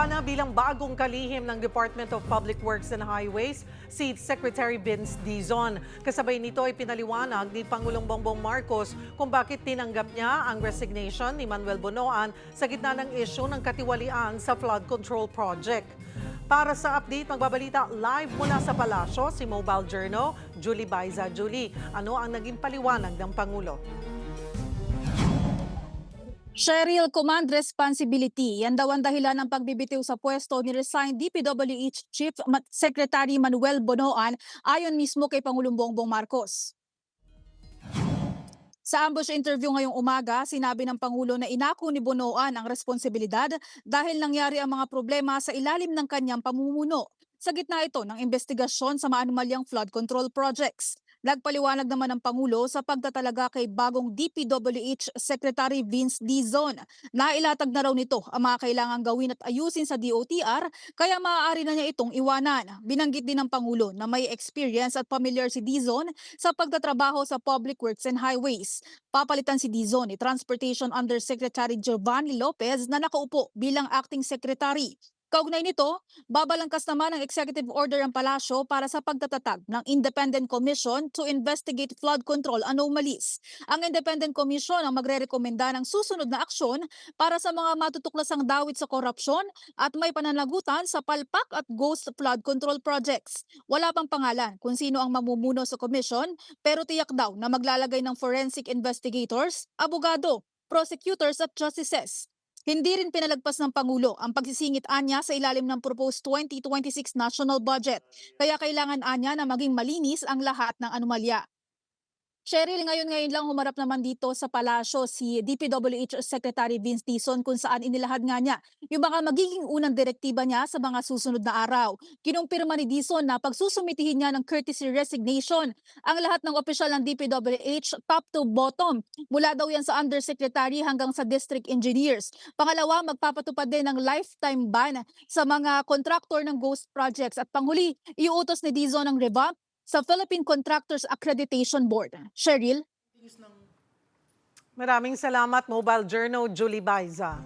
Pinaliwana na bilang bagong kalihim ng Department of Public Works and Highways si Secretary Vince Dizon. Kasabay nito ay pinaliwanag ni Pangulong Bongbong Marcos kung bakit tinanggap niya ang resignation ni Manuel Bonoan sa gitna ng issue ng katiwalian sa flood control project. Para sa update, magbabalita live mula sa palasyo si Mobile Journal, Julie Baiza. Julie, ano ang naging paliwanag ng Pangulo? Sheryl, command responsibility. Yan daw ang dahilan ng pagbibitiw sa pwesto ni resigned DPWH Chief Secretary Manuel Bonoan ayon mismo kay Pangulong Bongbong Marcos. Sa ambush interview ngayong umaga, sinabi ng Pangulo na inako ni Bonoan ang responsibilidad dahil nangyari ang mga problema sa ilalim ng kanyang pamumuno. Sa gitna ito ng investigasyon sa maanumalyang flood control projects. Nagpaliwanag naman ng Pangulo sa pagtatalaga kay bagong DPWH Secretary Vince Dizon. Nailatag na raw nito ang mga kailangang gawin at ayusin sa DOTR kaya maaari na niya itong iwanan. Binanggit din ng Pangulo na may experience at familiar si Dizon sa pagtatrabaho sa Public Works and Highways. Papalitan si Dizon ni Transportation Undersecretary Giovanni Lopez na nakaupo bilang acting secretary. Kaugnay nito, babalangkas naman ang executive order ng palasyo para sa pagtatatag ng Independent Commission to investigate flood control anomalies. Ang Independent Commission ang magrerekomenda ng susunod na aksyon para sa mga matutuklasang dawit sa korupsyon at may pananagutan sa palpak at ghost flood control projects. Wala pang pangalan kung sino ang mamumuno sa commission pero tiyak daw na maglalagay ng forensic investigators, abogado, prosecutors at justices. Hindi rin pinalagpas ng Pangulo ang pagsisingit anya sa ilalim ng proposed 2026 national budget. Kaya kailangan anya na maging malinis ang lahat ng anomalya. Cheryl, ngayon lang humarap naman dito sa palasyo si DPWH Secretary Vince Dizon kung saan inilahad nga niya yung mga magiging unang direktiba niya sa mga susunod na araw. Kinumpirma ni Dizon na pagsusumitihin niya ng courtesy resignation ang lahat ng opisyal ng DPWH top to bottom. Mula daw yan sa undersecretary hanggang sa district engineers. Pangalawa, magpapatupad din ng lifetime ban sa mga contractor ng ghost projects. At panghuli, iuutos ni Dizon ang revamp sa Philippine Contractors Accreditation Board. Sheryl? Maraming salamat, Mobile Journal, Julie Baiza.